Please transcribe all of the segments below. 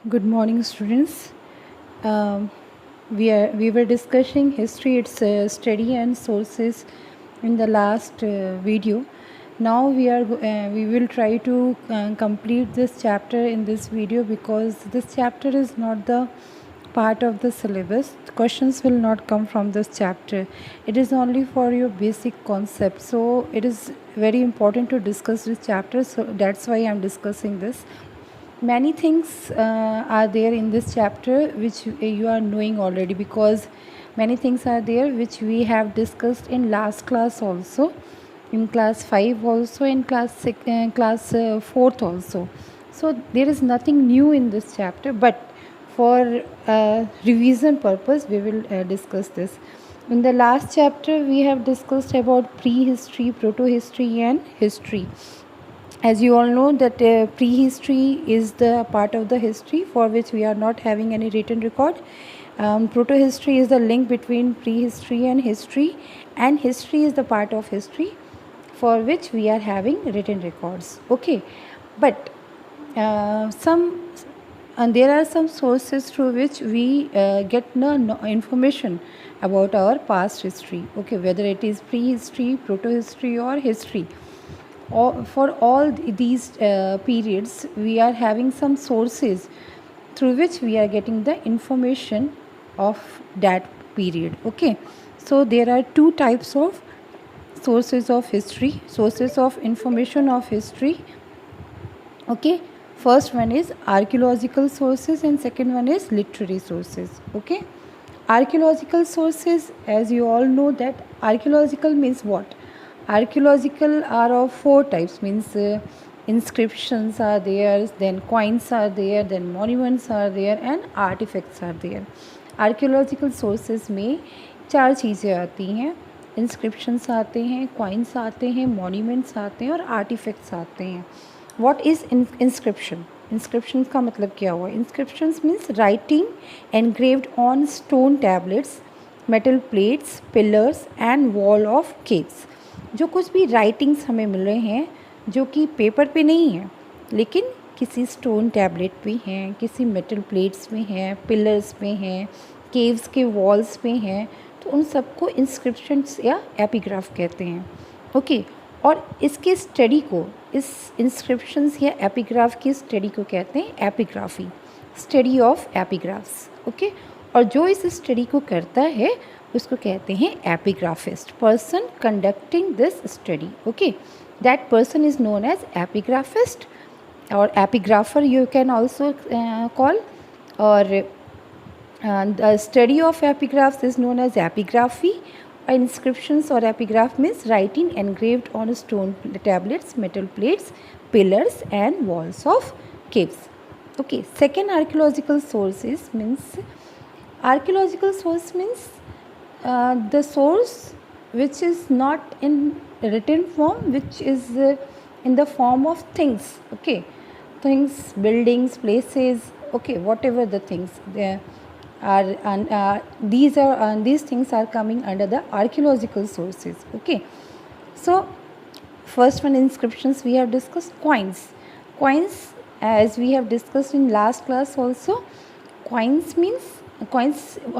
Good morning, students. Um, we were discussing history, its study and sources in the last video. Now we will try to complete this chapter in this video because this chapter is not the part of the syllabus. Questions will not come from this chapter. It is only for your basic concept. So it is very important to discuss this chapter. So that's why I am discussing this. Many things are there in this chapter which you are knowing already, because many things are there which we have discussed in last class also, in class 5 also, in class 4th also. So there is nothing new in this chapter, but for revision purpose we will discuss this. In the last chapter we have discussed about prehistory, proto-history and history. As you all know that prehistory is the part of the history for which we are not having any written record. Proto-history is the link between prehistory and history is the part of history for which we are having written records. Okay, but there are some sources through which we get no information about our past history. Okay, whether it is prehistory, proto-history or history. For all these periods we are having some sources through which we are getting the information of that period. Okay, so there are two types of sources of history, sources of information of history. Okay, first one is archaeological sources and second one is literary sources. Okay, archaeological sources, as you all know that archaeological means what? Archaeological are of four types, means inscriptions are there, then coins are there, then monuments are there and artifacts are there. Archaeological sources में चार चीज़ें आती हैं, inscriptions आते हैं, coins आते हैं, monuments आते हैं और आर्टिफैक्ट्स आते हैं. What is inscription? इंस्क्रिप्शन का मतलब क्या हुआ? Inscriptions means writing engraved on stone tablets, metal plates, pillars and wall of caves. जो कुछ भी राइटिंग्स हमें मिल रहे हैं जो कि पेपर पे नहीं है लेकिन किसी स्टोन टैबलेट पे हैं, किसी मेटल प्लेट्स में हैं, पिलर्स में हैं, केव्स के वॉल्स पे हैं, तो उन सबको इंस्क्रिप्शंस या एपिग्राफ कहते हैं. ओके, और इसके स्टडी को, इस इंस्क्रिप्शंस या एपिग्राफ की स्टडी को कहते हैं एपिग्राफी, स्टडी ऑफ एपिग्राफ्स. ओके, और जो इस स्टडी को करता है उसको कहते हैं epigraphist, person conducting this study. Okay, that person is known as epigraphist और epigrapher you can also call. और the study of epigraphs is known as epigraphy. inscriptions or epigraph means writing engraved on stone tablets, metal plates, pillars and walls of caves. Okay, second archaeological sources means the source which is not in written form, which is in the form of things. Okay, things, buildings, places, okay, whatever the things there are, and these things are coming under the archaeological sources. Okay, so first one, inscriptions we have discussed. Coins, as we have discussed in last class also, coins means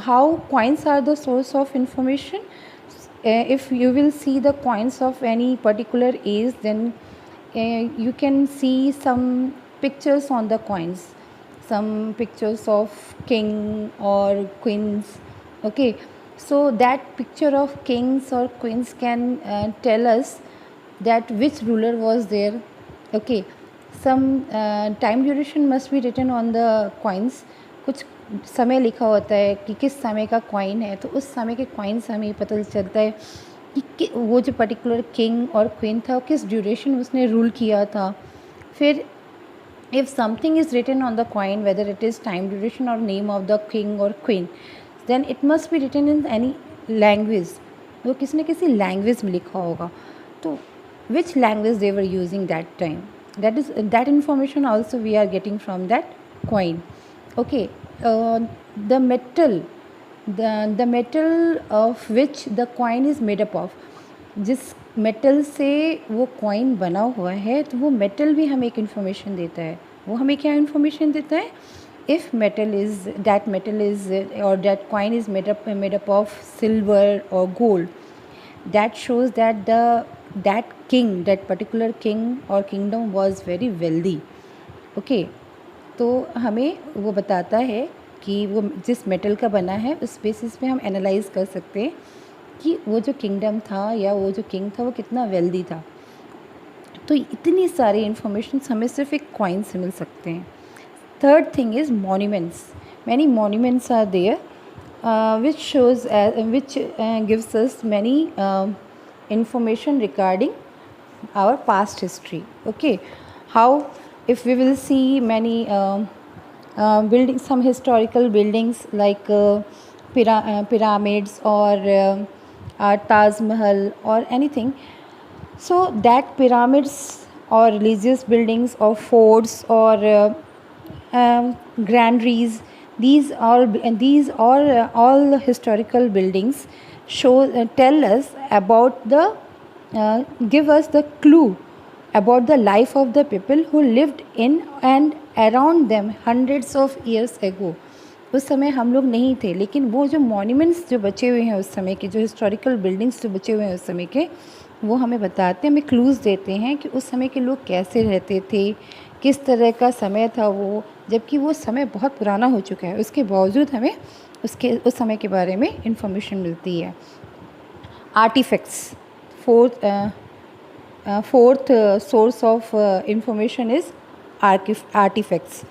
how coins are the source of information. If you will see the coins of any particular age, then you can see some pictures on the coins, some pictures of king or queens. Okay, so that picture of kings or queens can tell us that which ruler was there. Okay, some time duration must be written on the coins. कुछ समय लिखा होता है कि किस समय का coin है, तो उस समय के कॉइन से हमें पता चलता है कि वो जो पर्टिकुलर किंग और क्वीन था किस ड्यूरेशन उसने रूल किया था. फिर if something is written on the coin, whether it is time duration or name of the king or queen, then it must be written in any language. वो किसी न किसी लैंग्वेज में लिखा होगा. तो which language they were using that time, that information also we are getting from that coin. Okay, the metal of which the coin is made up of, जिस metal से वो कॉइन बना हुआ है, तो वो मेटल भी हमें एक इन्फॉर्मेशन देता है. वो हमें क्या इन्फॉर्मेशन देता है? if metal is or that coin is made up of silver or gold, that shows that that particular king or kingdom was very wealthy. Okay, तो हमें वो बताता है कि वो जिस मेटल का बना है उस बेसिस पे हम एनालाइज कर सकते हैं कि वो जो किंगडम था या वो जो किंग था वो कितना वेल्दी था। तो इतनी सारी इन्फॉर्मेशन हमें सिर्फ एक कॉइन से मिल सकते हैं। Third thing is monuments. Many monuments are there which gives us many information regarding our past history. Okay, how, if we will see many buildings, some historical buildings like pyramids or Taj Mahal or anything, so that pyramids or religious buildings or forts or granaries, these are all historical buildings show tell us about the give us the clue about the life of the people who lived in and around them hundreds of years ago. उस समय हम लोग नहीं थे, लेकिन वो जो monuments जो बचे हुए हैं उस समय के, जो हिस्टोरिकल बिल्डिंग्स जो बचे हुए हैं उस समय के, वो हमें बताते हैं, हमें क्लूज़ देते हैं कि उस समय के लोग कैसे रहते थे, किस तरह का समय था वो, जबकि वो समय बहुत पुराना हो चुका है, उसके बावजूद हमें उस समय के बारे में इंफॉर्मेशन मिलती है। Artifacts, fourth source of information is artifacts.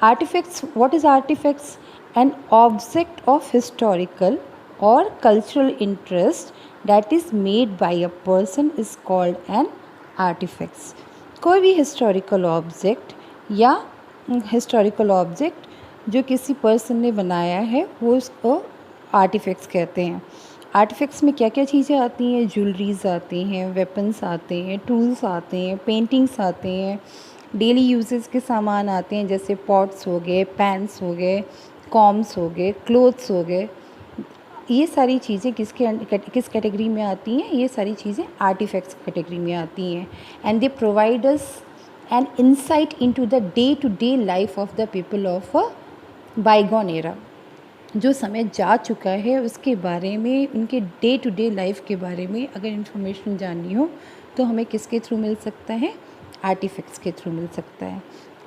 Artifacts, what is artifacts? An object of historical or cultural interest that is made by a person is called an artifacts. कोई भी historical object या historical object जो किसी person ने बनाया है वो उसको artifacts कहते हैं। आर्टिफैक्ट्स में क्या क्या चीज़ें आती हैं? ज्वेलरीज आती हैं, वेपन्स आते हैं, टूल्स आते हैं, पेंटिंग्स आते हैं, डेली यूजेस के सामान आते हैं जैसे पॉट्स हो गए, पैन्स हो गए, कॉम्स हो गए, क्लोथ्स हो गए। ये सारी चीज़ें किस कैटेगरी में आती हैं? ये सारी चीज़ें आर्टिफैक्ट्स कैटेगरी में आती हैं। And they provide us an insight into the day to day life of the people of a bygone era. जो समय जा चुका है उसके बारे में, उनके डे टू डे लाइफ के बारे में अगर इन्फॉर्मेशन जाननी हो तो हमें किसके थ्रू मिल सकता है? आर्टिफैक्ट्स के थ्रू मिल सकता है।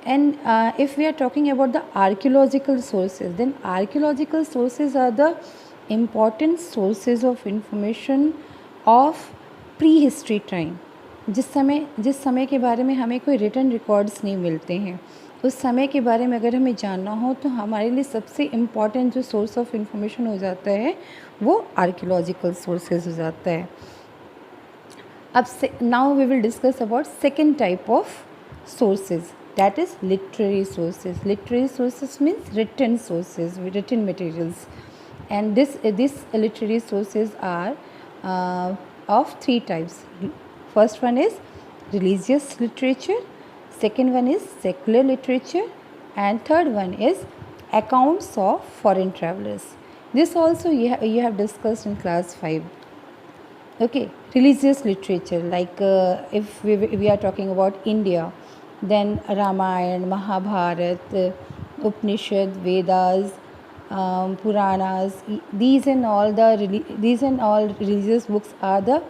And if we are talking about the archaeological sources, then archaeological sources are the important sources of information of prehistory time. जिस समय के बारे में हमें कोई रिटन रिकॉर्ड्स नहीं मिलते हैं, उस समय के बारे में अगर हमें जानना हो तो हमारे लिए सबसे इम्पॉर्टेंट जो सोर्स ऑफ इंफॉर्मेशन हो जाता है वो आर्कियोलॉजिकल सोर्सेज हो जाता है। अब से now we will discuss about second type of sources, that is literary sources. Literary sources means written sources, written materials, and this literary sources are of three types. First one is religious literature, second one is secular literature, and third one is accounts of foreign travelers. This also you have discussed in class 5. Okay, religious literature, like if we are talking about India, then Ramayana, Mahabharata, Upanishad, Vedas, Puranas, these and all religious books are the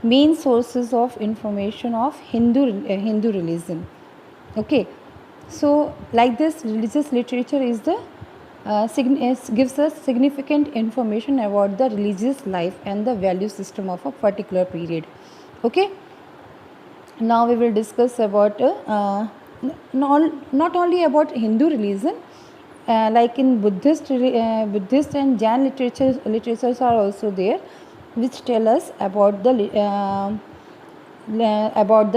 main sources of information of Hindu religion. Okay, so like this, religious literature is the gives us significant information about the religious life and the value system of a particular period. Okay, now we will discuss about not only about Hindu religion, like in Buddhist and Jain literatures are also there, which tell us about the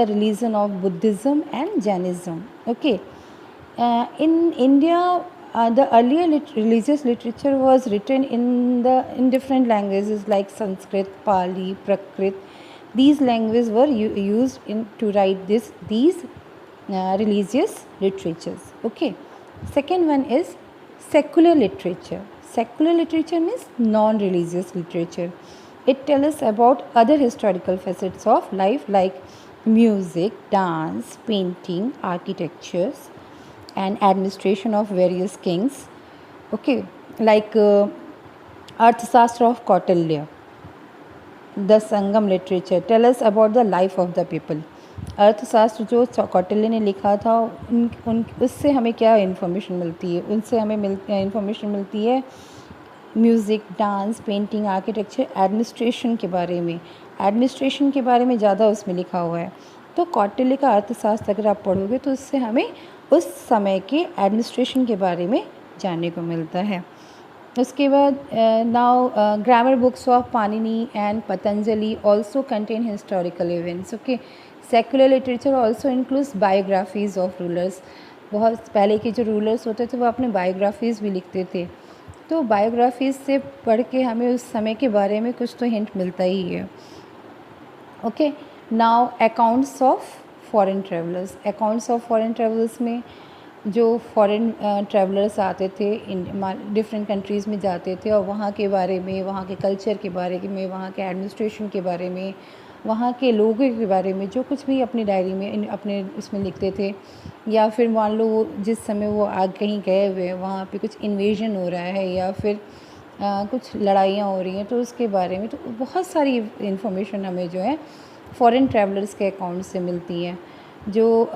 religion of Buddhism and Jainism. Okay, in India, the earlier religious literature was written in different languages like Sanskrit, Pali, Prakrit. These languages were used to write these religious literatures. Okay. Second one is secular literature. Secular literature means non-religious literature. It tells us about other historical facets of life like music, dance, painting, architectures. and administration of various kings. Okay, like Arthashastra of Kautilya, the Sangam literature tell us about the life of the people. अर्थशास्त्र जो कौटिल्य ने लिखा था उन उससे हमें क्या information मिलती है, उनसे हमें इन्फॉर्मेशन मिलती है music, dance, painting, architecture, administration के बारे में। एडमिनिस्ट्रेशन के बारे में ज़्यादा उसमें लिखा हुआ है। तो कौटिल्य का अर्थशास्त्र अगर आप पढ़ोगे तो उससे हमें उस समय के एडमिनिस्ट्रेशन के बारे में जानने को मिलता है। उसके बाद now grammar books of Panini and Patanjali also contain historical events. Okay, secular literature also includes biographies of rulers. बहुत पहले के जो रूलर्स होते थे वो अपने बायोग्राफीज़ भी लिखते थे, तो बायोग्राफीज़ से पढ़ के हमें उस समय के बारे में कुछ तो हिंट मिलता ही है। Okay, now accounts of foreign travellers. Accounts of foreign travellers में जो फॉरेन ट्रैवलर्स आते थे, डिफरेंट कंट्रीज़ में जाते थे और वहाँ के बारे में, वहाँ के कल्चर के बारे में, वहाँ के एडमिनिस्ट्रेशन के बारे में, वहाँ के लोगों के बारे में जो कुछ भी अपनी डायरी में अपने इसमें लिखते थे। या फिर मान लो वो जिस समय वो कहीं गए हुए हैं, वहाँ पे कुछ इन्वेजन हो रहा है या फिर कुछ लड़ाइयाँ हो रही हैं, तो उसके बारे में तो बहुत सारी इन्फॉर्मेशन हमें जो है फॉरेन ट्रैवलर्स के अकाउंट से मिलती है। जो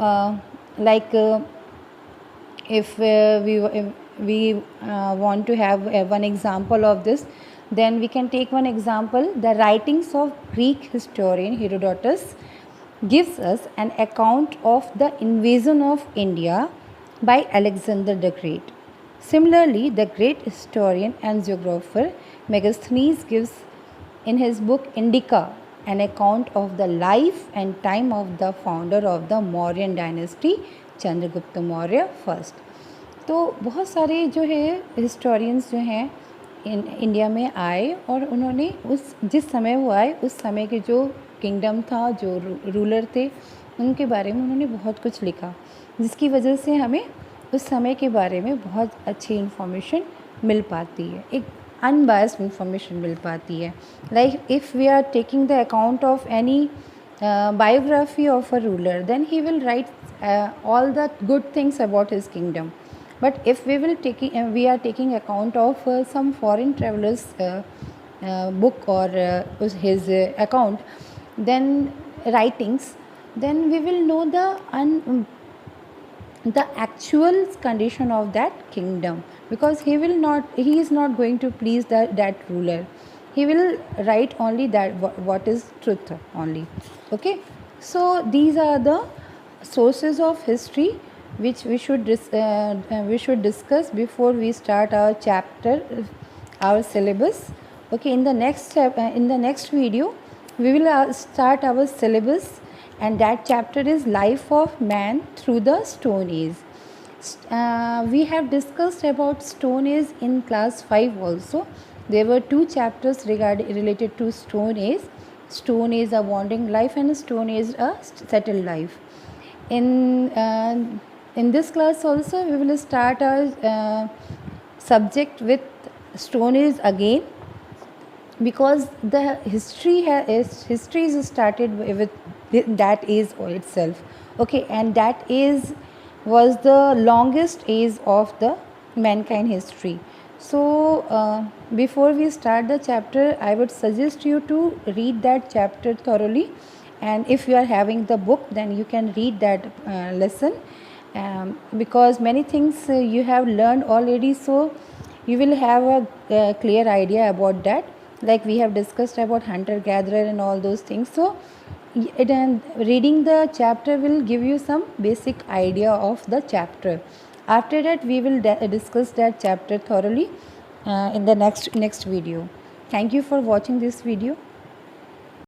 like if we want to have one example of this, then we can take one example. The writings of Greek historian Herodotus gives us an account of the invasion of India by Alexander the Great. Similarly, the great historian and geographer Megasthenes gives in his book Indica an account of the life and time of the founder of the Mauryan dynasty, Chandragupta Maurya first. तो बहुत सारे जो है historians जो हैं India में आए और उन्होंने उस जिस समय वो आए उस समय के जो किंगडम था, जो रूलर थे, उनके बारे में उन्होंने बहुत कुछ लिखा, जिसकी वजह से हमें उस समय के बारे में बहुत अच्छी इन्फॉर्मेशन मिल पाती है, एक अनबायस्ड इन्फॉर्मेशन मिल पाती है। Like if we are taking the account of any biography of a ruler, then he will write all the good things about his kingdom. But if we are taking account of some foreign travelers book or his account, then writings, then we will know the actual condition of that kingdom, because he is not going to please that ruler. He will write only that what is truth only. Okay, so these are the sources of history which we should discuss before we start our chapter, our syllabus. Okay, in the next video we will start our syllabus, and that chapter is life of man through the Stone Age. We have discussed about Stone Age in class 5 also. There were 2 chapters related to Stone Age. Stone Age, a wandering life, and Stone Age, a settled life. In this class also we will start our subject with Stone Age again, because the history is started with that age itself. Okay, and that age was the longest age of the mankind history. So before we start the chapter, I would suggest you to read that chapter thoroughly, and if you are having the book, then you can read that lesson, because many things you have learned already, so you will have a clear idea about that. Like we have discussed about hunter gatherer and all those things, so reading the chapter will give you some basic idea of the chapter. After that we will discuss that chapter thoroughly in the next video. Thank you for watching this video.